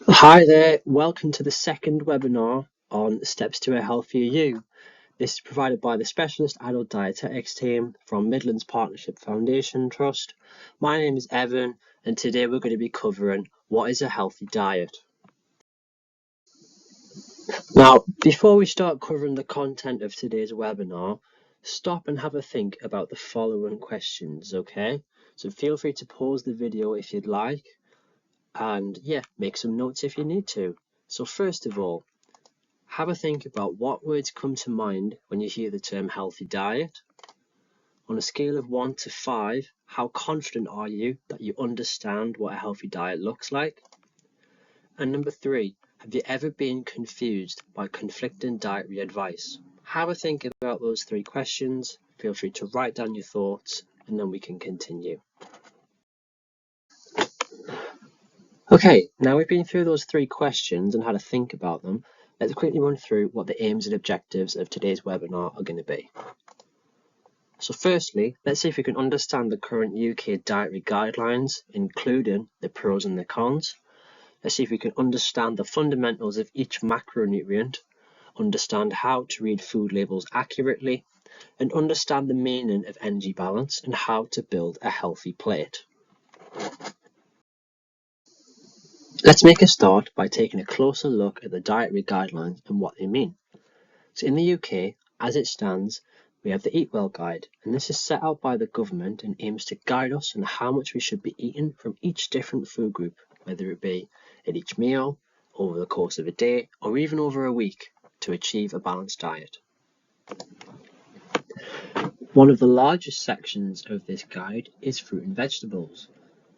Hi there, welcome to the second webinar on Steps to a Healthier You. This is provided by the Specialist Adult Dietetics team from Midlands Partnership Foundation Trust. My name is Evan and today we're going to be covering what is a healthy diet. Now, before we start covering the content of today's webinar, stop and have a think about the following questions, okay? So feel free to pause the video if you'd like and make some notes if you need to. So first of all, have a think about what words come to mind when you hear the term healthy diet. On a scale of 1 to 5, how confident are you that you understand what a healthy diet looks like? And number 3, have you ever been confused by conflicting dietary advice? Have a think about those 3 questions. Feel free to write down your thoughts and then we can continue. Okay, now we've been through those 3 questions and had a think about them. Let's quickly run through what the aims and objectives of today's webinar are going to be. So firstly, let's see if we can understand the current UK dietary guidelines, including the pros and the cons. Let's see if we can understand the fundamentals of each macronutrient, understand how to read food labels accurately, and understand the meaning of energy balance and how to build a healthy plate. Let's make a start by taking a closer look at the dietary guidelines and what they mean. So in the UK, as it stands, we have the Eat Well Guide, and this is set out by the government and aims to guide us on how much we should be eating from each different food group, whether it be at each meal, over the course of a day, or even over a week, to achieve a balanced diet. One of the largest sections of this guide is fruit and vegetables.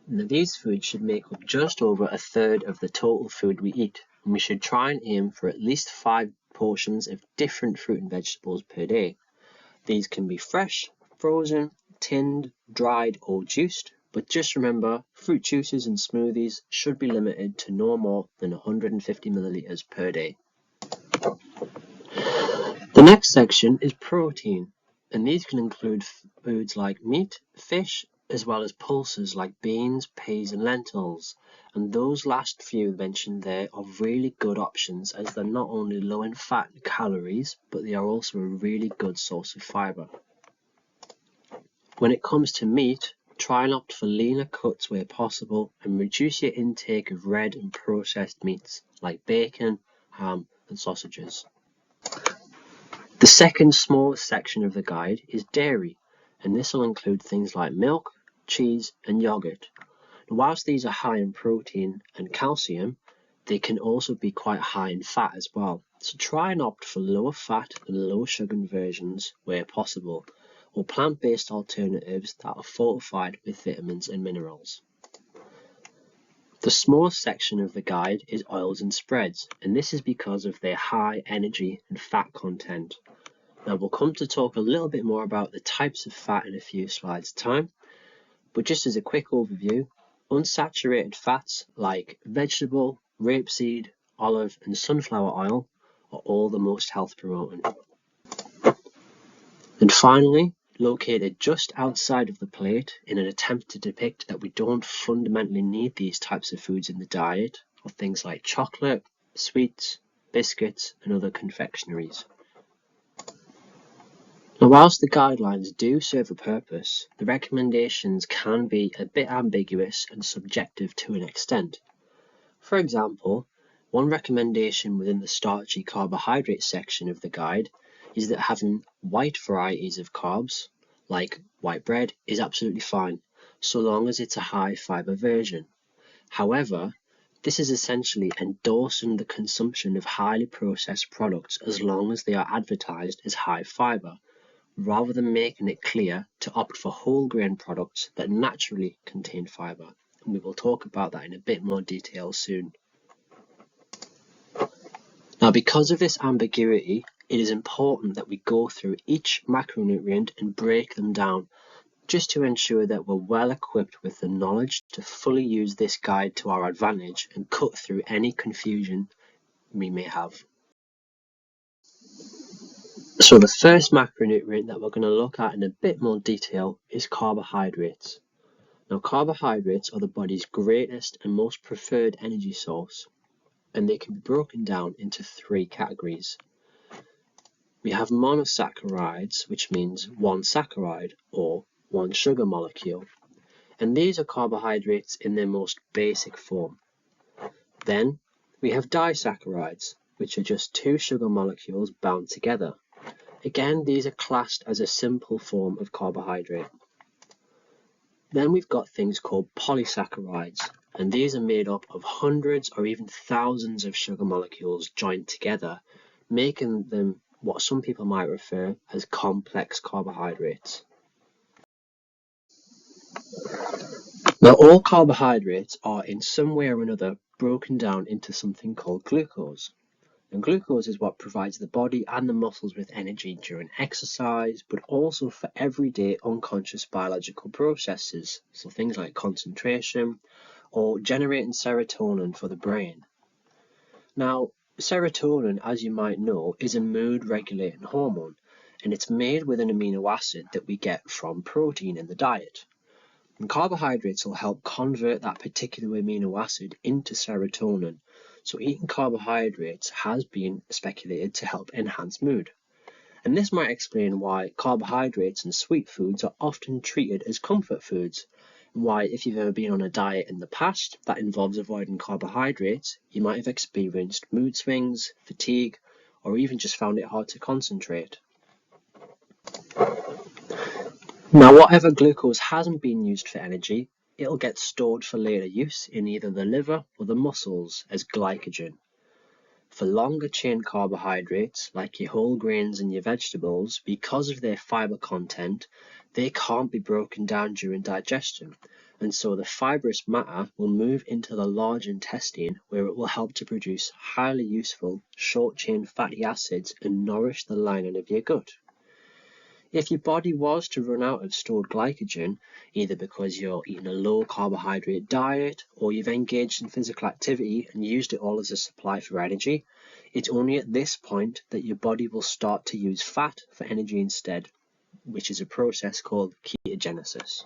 Now, these foods should make up just over a third of the total food we eat, and we should try and aim for at least 5 portions of different fruit and vegetables per day. These can be fresh, frozen, tinned, dried or juiced, but just remember fruit juices and smoothies should be limited to no more than 150 milliliters per day. The next section is protein, and these can include foods like meat, fish, as well as pulses like beans, peas and lentils. And those last few mentioned there are really good options as they're not only low in fat and calories, but they are also a really good source of fibre. When it comes to meat, try and opt for leaner cuts where possible and reduce your intake of red and processed meats like bacon, ham and sausages. The second smallest section of the guide is dairy, and this will include things like milk, cheese and yogurt. Whilst these are high in protein and calcium, they can also be quite high in fat as well. So try and opt for lower fat and lower sugar versions where possible, or plant-based alternatives that are fortified with vitamins and minerals. The smallest section of the guide is oils and spreads, and this is because of their high energy and fat content. Now we'll come to talk a little bit more about the types of fat in a few slides' time, but just as a quick overview, unsaturated fats like vegetable, rapeseed, olive and sunflower oil are all the most health promoting. And finally, located just outside of the plate in an attempt to depict that we don't fundamentally need these types of foods in the diet are things like chocolate, sweets, biscuits and other confectionaries. Now, whilst the guidelines do serve a purpose, the recommendations can be a bit ambiguous and subjective to an extent. For example, one recommendation within the starchy carbohydrate section of the guide is that having white varieties of carbs, like white bread, is absolutely fine, so long as it's a high fibre version. However, this is essentially endorsing the consumption of highly processed products as long as they are advertised as high fibre, rather than making it clear to opt for whole grain products that naturally contain fibre, and we will talk about that in a bit more detail soon. Now, because of this ambiguity, it is important that we go through each macronutrient and break them down, just to ensure that we're well equipped with the knowledge to fully use this guide to our advantage and cut through any confusion we may have. So the first macronutrient that we're going to look at in a bit more detail is carbohydrates. Now, carbohydrates are the body's greatest and most preferred energy source. and they can be broken down into three categories. We have monosaccharides, which means one saccharide or one sugar molecule, and these are carbohydrates in their most basic form. Then we have disaccharides, which are just two sugar molecules bound together. Again, these are classed as a simple form of carbohydrate. Then we've got things called polysaccharides, and these are made up of hundreds or even thousands of sugar molecules joined together, making them what some people might refer as complex carbohydrates. Now, all carbohydrates are in some way or another broken down into something called glucose. And glucose is what provides the body and the muscles with energy during exercise, but also for everyday unconscious biological processes, so things like concentration or generating serotonin for the brain. Now, serotonin, as you might know, is a mood-regulating hormone, and it's made with an amino acid that we get from protein in the diet. And carbohydrates will help convert that particular amino acid into serotonin. So eating carbohydrates has been speculated to help enhance mood. And this might explain why carbohydrates and sweet foods are often treated as comfort foods, and why if you've ever been on a diet in the past that involves avoiding carbohydrates, you might have experienced mood swings, fatigue, or even just found it hard to concentrate. Now, whatever glucose hasn't been used for energy, it'll get stored for later use in either the liver or the muscles as glycogen. For longer chain carbohydrates, like your whole grains and your vegetables, because of their fiber content, they can't be broken down during digestion, and so the fibrous matter will move into the large intestine, where it will help to produce highly useful short-chain fatty acids and nourish the lining of your gut. If your body was to run out of stored glycogen, either because you're eating a low carbohydrate diet or you've engaged in physical activity and used it all as a supply for energy, it's only at this point that your body will start to use fat for energy instead, which is a process called ketogenesis.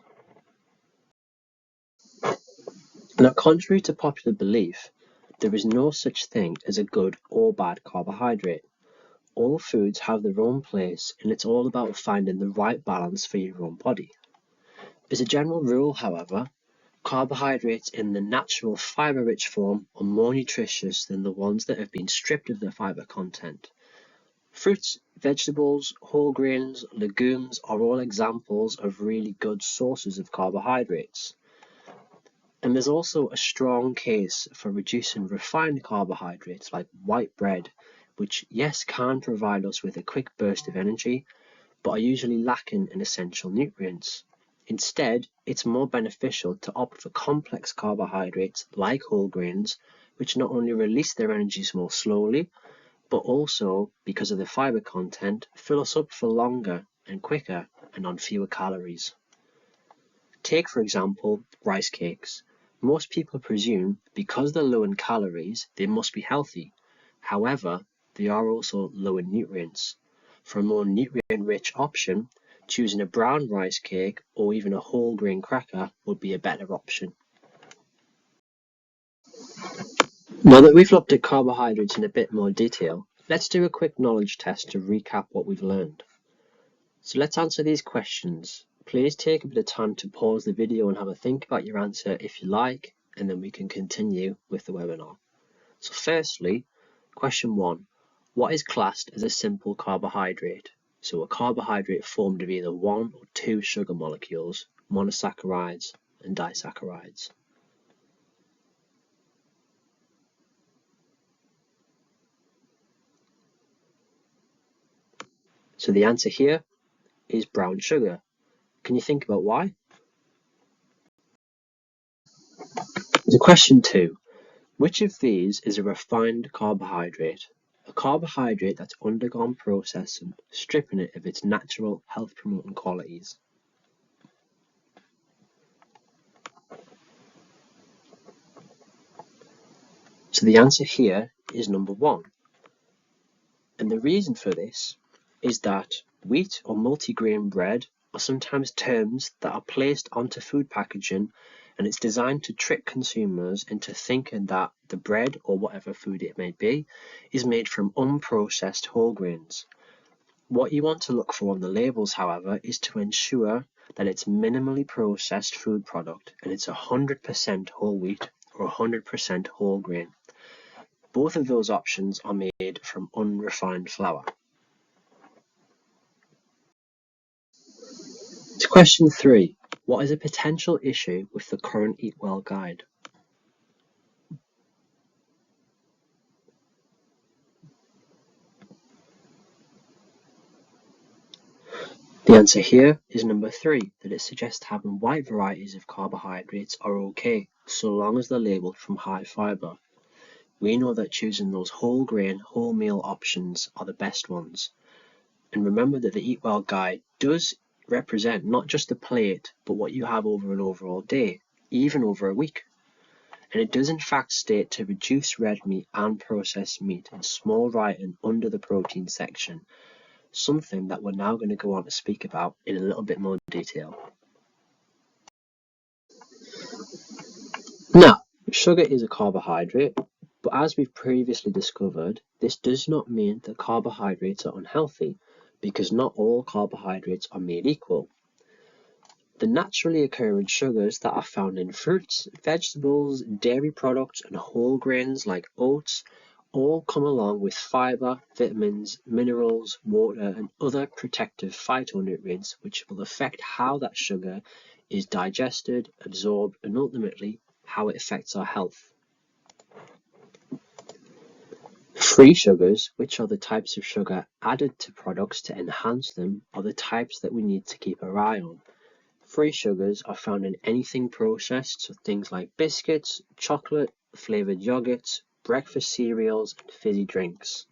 Now, contrary to popular belief, there is no such thing as a good or bad carbohydrate. All foods have their own place, and it's all about finding the right balance for your own body. As a general rule, however, carbohydrates in the natural fiber-rich form are more nutritious than the ones that have been stripped of their fiber content. Fruits, vegetables, whole grains, legumes are all examples of really good sources of carbohydrates. And there's also a strong case for reducing refined carbohydrates like white bread, which, yes, can provide us with a quick burst of energy, but are usually lacking in essential nutrients. Instead, it's more beneficial to opt for complex carbohydrates like whole grains, which not only release their energies more slowly, but also, because of the fiber content, fill us up for longer and quicker and on fewer calories. Take, for example, rice cakes. Most people presume because they're low in calories, they must be healthy. However, they are also low in nutrients. For a more nutrient-rich option, choosing a brown rice cake or even a whole grain cracker would be a better option. Now that we've looked at carbohydrates in a bit more detail, let's do a quick knowledge test to recap what we've learned. So let's answer these questions. Please take a bit of time to pause the video and have a think about your answer if you like, and then we can continue with the webinar. So firstly, question 1. What is classed as a simple carbohydrate? So a carbohydrate formed of either one or two sugar molecules, monosaccharides and disaccharides. So the answer here is brown sugar. Can you think about why? So question 2. Which of these is a refined carbohydrate? A carbohydrate that's undergone processing, stripping it of its natural health-promoting qualities. So the answer here is number 1. And the reason for this is that wheat or multigrain bread are sometimes terms that are placed onto food packaging and it's designed to trick consumers into thinking that the bread or whatever food it may be is made from unprocessed whole grains. What you want to look for on the labels, however, is to ensure that it's minimally processed food product and it's 100% whole wheat or 100% whole grain. Both of those options are made from unrefined flour. To question 3. What is a potential issue with the current Eat Well guide? The answer here is number 3, that it suggests having wide varieties of carbohydrates are okay, so long as they're labelled from high fibre. We know that choosing those whole grain, whole meal options are the best ones. And remember that the Eat Well guide does represent not just the plate, but what you have over an overall day, even over a week. And it does in fact state to reduce red meat and processed meat in small writing under the protein section, something that we're now going to go on to speak about in a little bit more detail. Now, sugar is a carbohydrate, but as we've previously discovered, this does not mean that carbohydrates are unhealthy, because not all carbohydrates are made equal. The naturally occurring sugars that are found in fruits, vegetables, dairy products, and whole grains like oats all come along with fiber, vitamins, minerals, water, and other protective phytonutrients which will affect how that sugar is digested, absorbed, and ultimately how it affects our health. Free sugars, which are the types of sugar added to products to enhance them, are the types that we need to keep our eye on. Free sugars are found in anything processed, so things like biscuits, chocolate, flavoured yogurts, breakfast cereals, and fizzy drinks.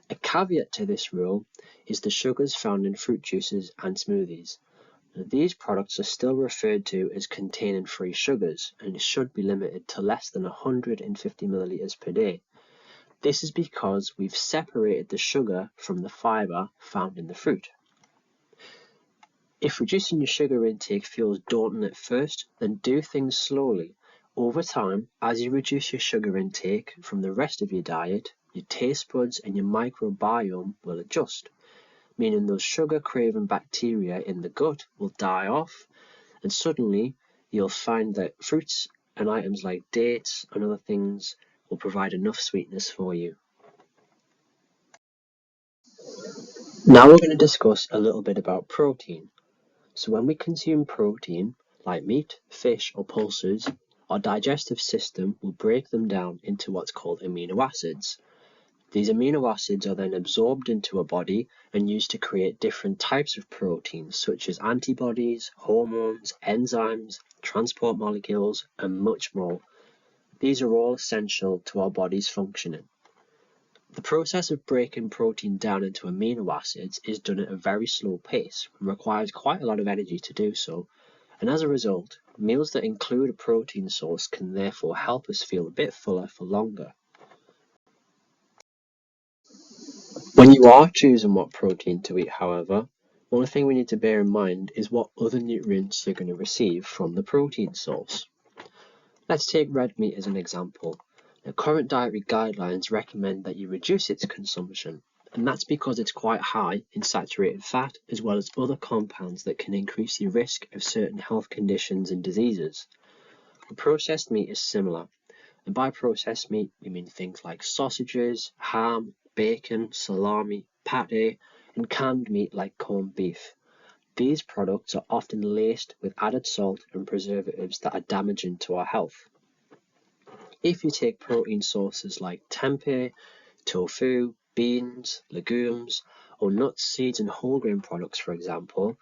A caveat to this rule is the sugars found in fruit juices and smoothies. Now, these products are still referred to as containing free sugars and should be limited to less than 150 millilitres per day. This is because we've separated the sugar from the fibre found in the fruit. If reducing your sugar intake feels daunting at first, then do things slowly. Over time, as you reduce your sugar intake from the rest of your diet, your taste buds and your microbiome will adjust, meaning those sugar-craving bacteria in the gut will die off, and suddenly you'll find that fruits and items like dates and other things will provide enough sweetness for you. Now we're going to discuss a little bit about protein. So when we consume protein, like meat, fish, or pulses, our digestive system will break them down into what's called amino acids. These amino acids are then absorbed into our body and used to create different types of proteins, such as antibodies, hormones, enzymes, transport molecules, and much more. These are all essential to our body's functioning. The process of breaking protein down into amino acids is done at a very slow pace and requires quite a lot of energy to do so, and as a result, meals that include a protein source can therefore help us feel a bit fuller for longer. When you are choosing what protein to eat, however, one thing we need to bear in mind is what other nutrients you're going to receive from the protein source. Let's take red meat as an example. Now, current dietary guidelines recommend that you reduce its consumption, and that's because it's quite high in saturated fat as well as other compounds that can increase the risk of certain health conditions and diseases. Processed meat is similar, and by processed meat we mean things like sausages, ham, bacon, salami, pate, and canned meat like corned beef. These products are often laced with added salt and preservatives that are damaging to our health. If you take protein sources like tempeh, tofu, beans, legumes, or nuts, seeds, and whole grain products, for example,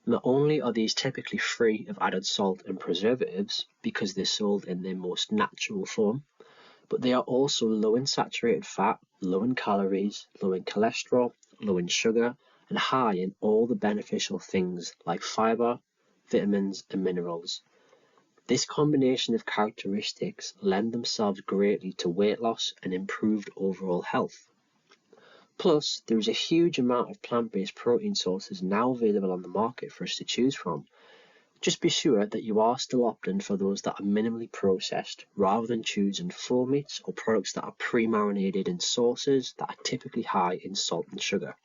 not only are these typically free of added salt and preservatives because they're sold in their most natural form, but they are also low in saturated fat, low in calories, low in cholesterol, low in sugar, and high in all the beneficial things like fiber, vitamins, and minerals. This combination of characteristics lend themselves greatly to weight loss and improved overall health. Plus, there is a huge amount of plant-based protein sources now available on the market for us to choose from. Just be sure that you are still opting for those that are minimally processed rather than choosing full meats or products that are pre-marinated in sauces that are typically high in salt and sugar.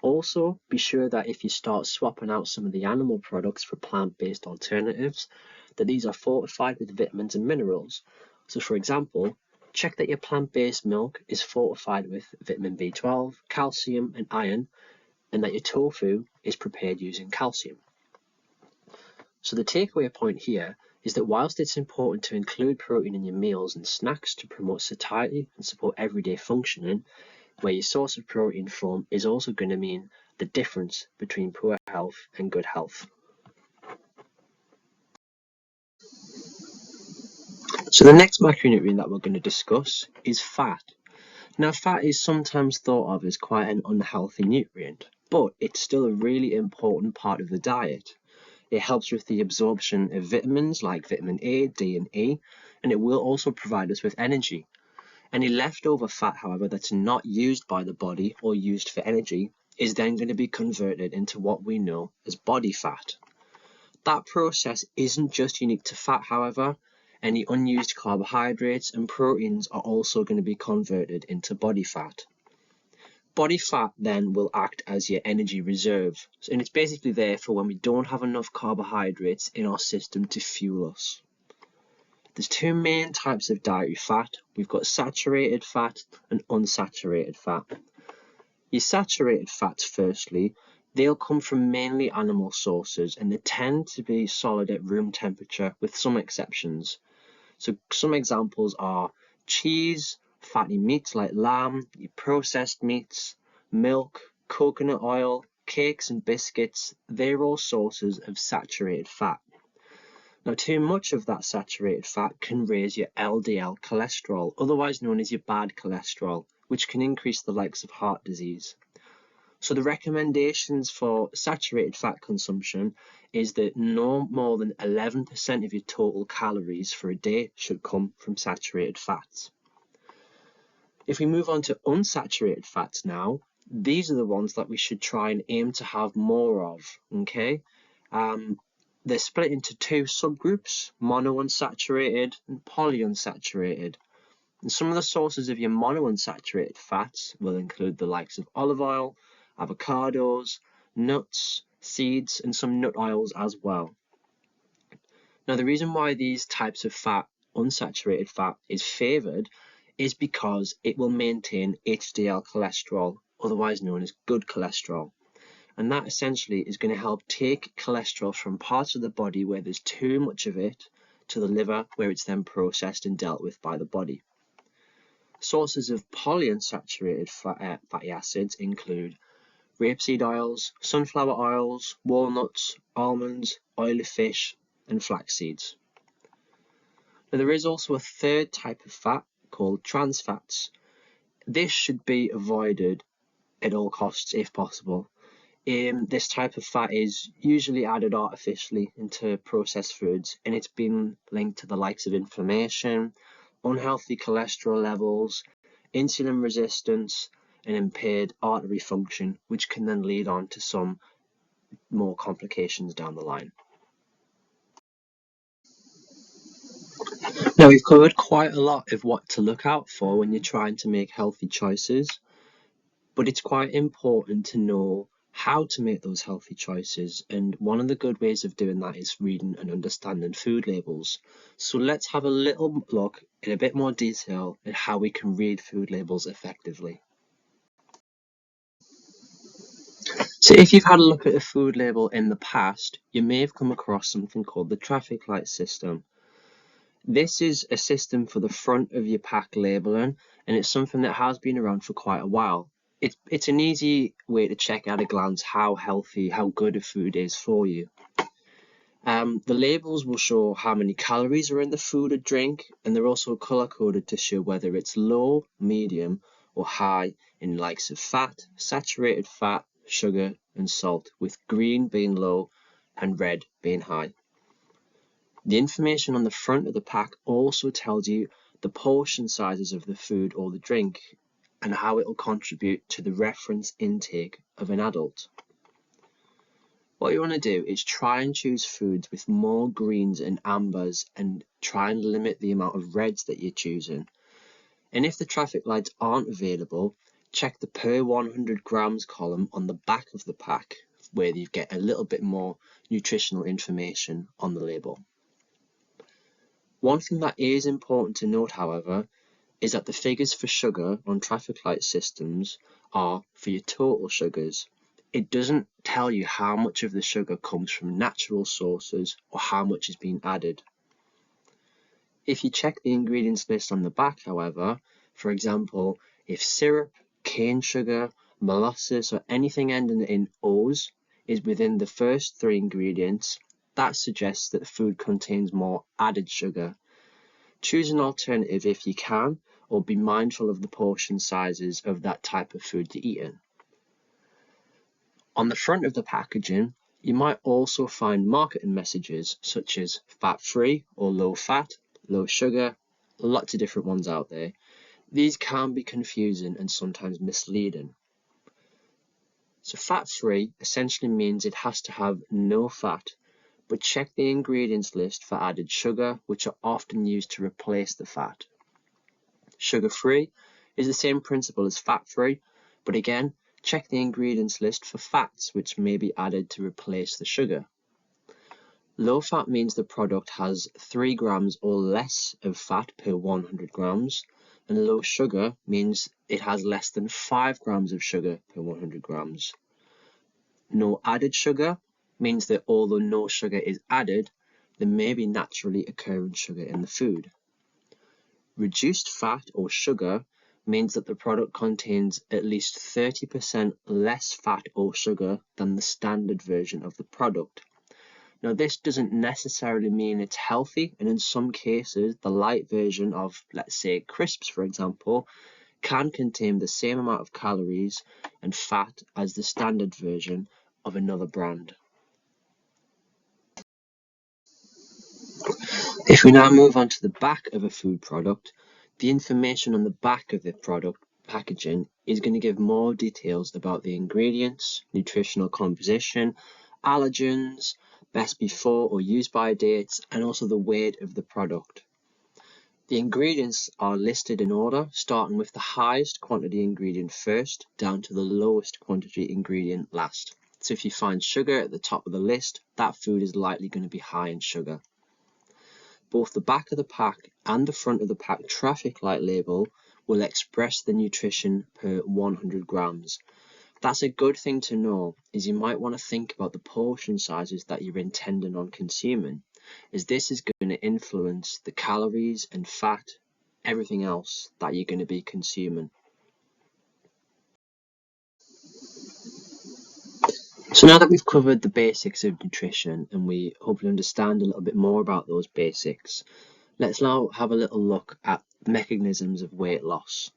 Also, be sure that if you start swapping out some of the animal products for plant-based alternatives, that these are fortified with vitamins and minerals. So for example, check that your plant-based milk is fortified with vitamin B12, calcium and iron, and that your tofu is prepared using calcium. So the takeaway point here is that whilst it's important to include protein in your meals and snacks to promote satiety and support everyday functioning, where your source of protein from is also going to mean the difference between poor health and good health. So the next macronutrient that we're going to discuss is fat. Now, fat is sometimes thought of as quite an unhealthy nutrient, but it's still a really important part of the diet. It helps with the absorption of vitamins like vitamin A, D, and E, and it will also provide us with energy. Any leftover fat, however, that's not used by the body or used for energy is then going to be converted into what we know as body fat. That process isn't just unique to fat, however. Any unused carbohydrates and proteins are also going to be converted into body fat. Body fat then will act as your energy reserve, and it's basically there for when we don't have enough carbohydrates in our system to fuel us. There's two main types of dietary fat. We've got saturated fat and unsaturated fat. Your saturated fats, firstly, they'll come from mainly animal sources and they tend to be solid at room temperature with some exceptions. So some examples are cheese, fatty meats like lamb, processed meats, milk, coconut oil, cakes and biscuits. They're all sources of saturated fat. Now, too much of that saturated fat can raise your LDL cholesterol, otherwise known as your bad cholesterol, which can increase the likes of heart disease. So the recommendations for saturated fat consumption is that no more than 11% of your total calories for a day should come from saturated fats. If we move on to unsaturated fats now, these are the ones that we should try and aim to have more of, okay? They're split into two subgroups, monounsaturated and polyunsaturated. And some of the sources of your monounsaturated fats will include the likes of olive oil, avocados, nuts, seeds, and some nut oils as well. Now, the reason why these types of fat, unsaturated fat, is favoured is because it will maintain HDL cholesterol, otherwise known as good cholesterol. And that essentially is going to help take cholesterol from parts of the body where there's too much of it to the liver, where it's then processed and dealt with by the body. Sources of polyunsaturated fatty acids include rapeseed oils, sunflower oils, walnuts, almonds, oily fish, and flax seeds. Now, there is also a third type of fat called trans fats. This should be avoided at all costs if possible. This type of fat is usually added artificially into processed foods, and it's been linked to the likes of inflammation, unhealthy cholesterol levels, insulin resistance, and impaired artery function, which can then lead on to some more complications down the line. Now, we've covered quite a lot of what to look out for when you're trying to make healthy choices, but it's quite important to know how to make those healthy choices, and one of the good ways of doing that is reading and understanding food labels. So let's have a little look in a bit more detail at how we can read food labels effectively. So if you've had a look at a food label in the past, you may have come across something called the traffic light system. This is a system for the front of your pack labelling, and it's something that has been around for quite a while. It's an easy way to check at a glance how healthy, how good a food is for you. The labels will show how many calories are in the food or drink, and they're also color-coded to show whether it's low, medium, or high in likes of fat, saturated fat, sugar, and salt, with green being low and red being high. The information on the front of the pack also tells you the portion sizes of the food or the drink and how it will contribute to the reference intake of an adult. What you want to do is try and choose foods with more greens and ambers and try and limit the amount of reds that you're choosing. And if the traffic lights aren't available, check the per 100 grams column on the back of the pack where you get a little bit more nutritional information on the label. One thing that is important to note, however, is that the figures for sugar on traffic light systems are for your total sugars. It doesn't tell you how much of the sugar comes from natural sources or how much is being added. If you check the ingredients list on the back, however, for example, if syrup, cane sugar, molasses, or anything ending in O's is within the first 3 ingredients, that suggests that the food contains more added sugar. Choose an alternative if you can, or be mindful of the portion sizes of that type of food you're eating. On the front of the packaging, you might also find marketing messages such as fat-free or low fat, low sugar, lots of different ones out there. These can be confusing and sometimes misleading. So fat-free essentially means it has to have no fat, but check the ingredients list for added sugar, which are often used to replace the fat. Sugar-free is the same principle as fat-free, but again, check the ingredients list for fats which may be added to replace the sugar. Low fat means the product has 3 grams or less of fat per 100 grams, and low sugar means it has less than 5 grams of sugar per 100 grams. No added sugar means that although no sugar is added, there may be naturally occurring sugar in the food. Reduced fat or sugar means that the product contains at least 30% less fat or sugar than the standard version of the product. Now, this doesn't necessarily mean it's healthy, and in some cases, the light version of, let's say, crisps, for example, can contain the same amount of calories and fat as the standard version of another brand. If we now move on to the back of a food product, the information on the back of the product packaging is going to give more details about the ingredients, nutritional composition, allergens, best before or use by dates, and also the weight of the product. The ingredients are listed in order, starting with the highest quantity ingredient first, down to the lowest quantity ingredient last. So if you find sugar at the top of the list, that food is likely going to be high in sugar. Both the back of the pack and the front of the pack traffic light label will express the nutrition per 100 grams. That's a good thing to know, as you might want to think about the portion sizes that you're intending on consuming, as this is going to influence the calories and fat, everything else that you're going to be consuming. So now that we've covered the basics of nutrition and we hopefully understand a little bit more about those basics, let's now have a little look at mechanisms of weight loss.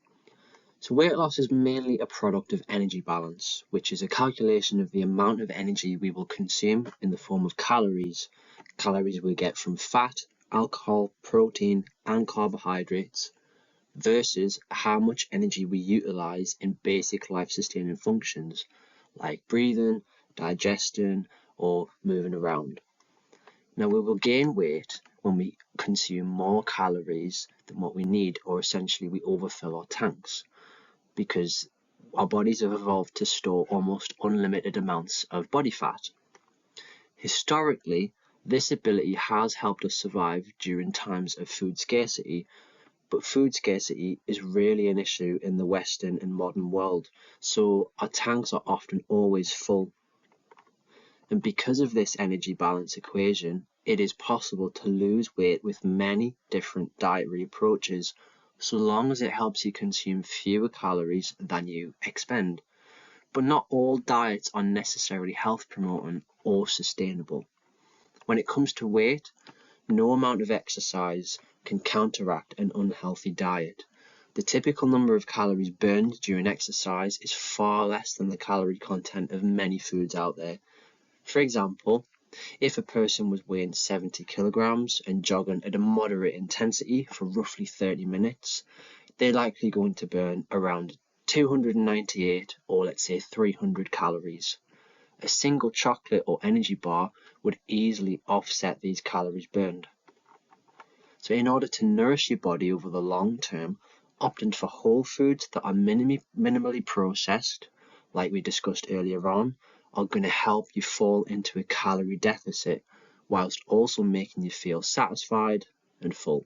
So weight loss is mainly a product of energy balance, which is a calculation of the amount of energy we will consume in the form of calories. Calories we get from fat, alcohol, protein, and carbohydrates, versus how much energy we utilize in basic life-sustaining functions, like breathing, digesting, or moving around. Now, we will gain weight when we consume more calories than what we need, or essentially we overfill our tanks, because our bodies have evolved to store almost unlimited amounts of body fat. Historically, this ability has helped us survive during times of food scarcity, but food scarcity is really an issue in the Western and modern world, so our tanks are often always full. And because of this energy balance equation, it is possible to lose weight with many different dietary approaches, so long as it helps you consume fewer calories than you expend. But not all diets are necessarily health promoting or sustainable. When it comes to weight, no amount of exercise can counteract an unhealthy diet. The typical number of calories burned during exercise is far less than the calorie content of many foods out there. For example, if a person was weighing 70 kilograms and jogging at a moderate intensity for roughly 30 minutes, they're likely going to burn around 298 or let's say 300 calories. a single chocolate or energy bar would easily offset these calories burned. So in order to nourish your body over the long term, opting for whole foods that are minimally processed, like we discussed earlier on, are going to help you fall into a calorie deficit whilst also making you feel satisfied and full.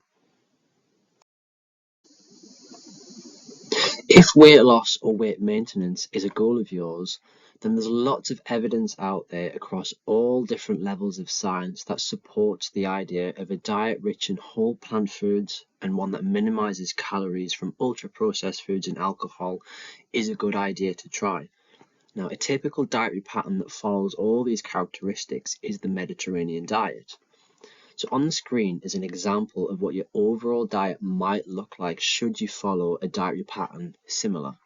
If weight loss or weight maintenance is a goal of yours, then there's lots of evidence out there across all different levels of science that supports the idea of a diet rich in whole plant foods and one that minimizes calories from ultra-processed foods and alcohol is a good idea to try. Now, a typical dietary pattern that follows all these characteristics is the Mediterranean diet. So on the screen is an example of what your overall diet might look like should you follow a dietary pattern similar.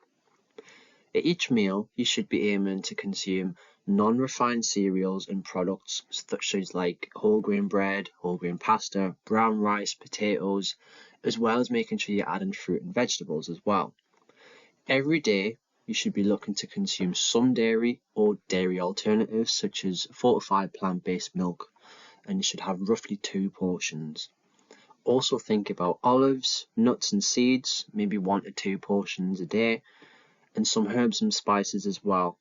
At each meal, you should be aiming to consume non-refined cereals and products such as like whole grain bread, whole grain pasta, brown rice, potatoes, as well as making sure you're adding fruit and vegetables as well. Every day, you should be looking to consume some dairy or dairy alternatives such as fortified plant-based milk, and you should have roughly 2 portions. Also think about olives, nuts and seeds, maybe 1 to 2 portions a day, and some herbs and spices as well,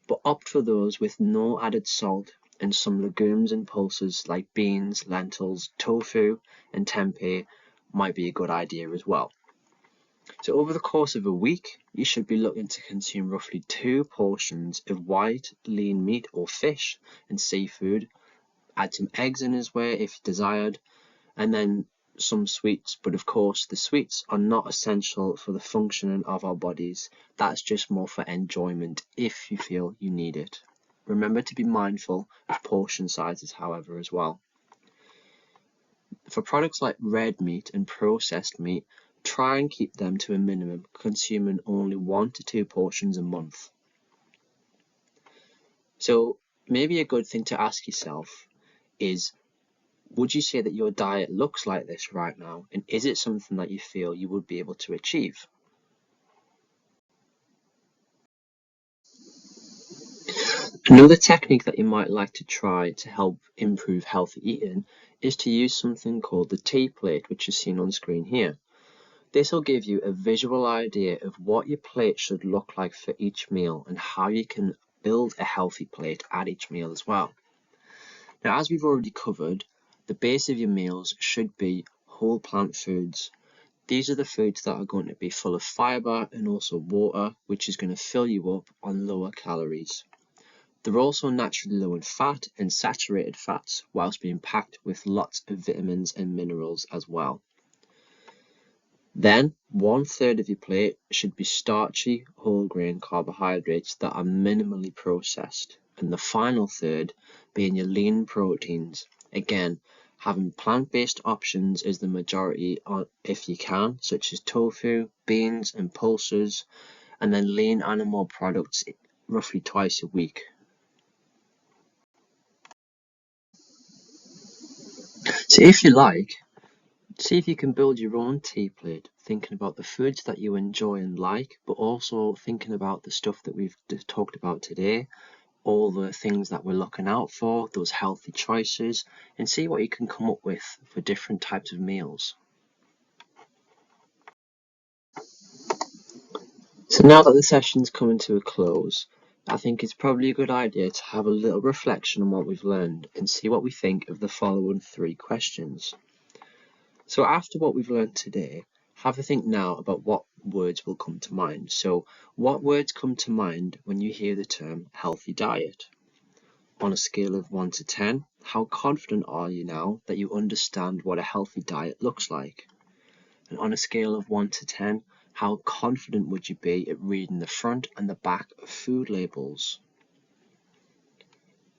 but opt for those with no added salt, and some legumes and pulses like beans, lentils, tofu and tempeh might be a good idea as well. So over the course of a week, you should be looking to consume roughly 2 portions of white, lean meat or fish and seafood. Add some eggs in as well if desired, and then some sweets, but of course the sweets are not essential for the functioning of our bodies. That's just more for enjoyment if you feel you need it. Remember to be mindful of portion sizes, however, as well. For products like red meat and processed meat, try and keep them to a minimum, consuming only 1 to 2 portions a month. So maybe a good thing to ask yourself is, would you say that your diet looks like this right now, and is it something that you feel you would be able to achieve? Another technique that you might like to try to help improve healthy eating is to use something called the tea plate, which is seen on screen here. This will give you a visual idea of what your plate should look like for each meal and how you can build a healthy plate at each meal as well. Now, as we've already covered, the base of your meals should be whole plant foods. These are the foods that are going to be full of fiber and also water, which is going to fill you up on lower calories. They're also naturally low in fat and saturated fats, whilst being packed with lots of vitamins and minerals as well. Then, 1/3 of your plate should be starchy, whole grain carbohydrates that are minimally processed, and the final third being your lean proteins. Again, having plant-based options is the majority if you can, such as tofu, beans and pulses, and then lean animal products roughly twice a week. So if you like, see if you can build your own tea plate, thinking about the foods that you enjoy and like, but also thinking about the stuff that we've talked about today, all the things that we're looking out for, those healthy choices, and see what you can come up with for different types of meals. So now that the session's coming to a close, I think it's probably a good idea to have a little reflection on what we've learned and see what we think of the following 3 questions. So after what we've learned today, have a think now about what words will come to mind. So what words come to mind when you hear the term healthy diet? On a scale of 1 to 10, how confident are you now that you understand what a healthy diet looks like? And on a scale of 1 to 10, how confident would you be at reading the front and the back of food labels?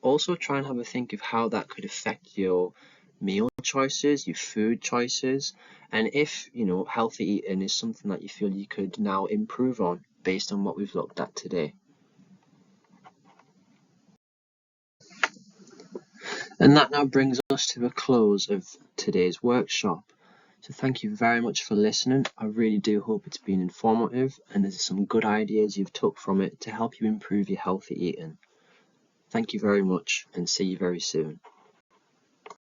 Also try and have a think of how that could affect your meal choices, your food choices, and if, healthy eating is something that you feel you could now improve on based on what we've looked at today. And that now brings us to a close of today's workshop. So thank you very much for listening. I really do hope it's been informative and there's some good ideas you've took from it to help you improve your healthy eating. Thank you very much and see you very soon.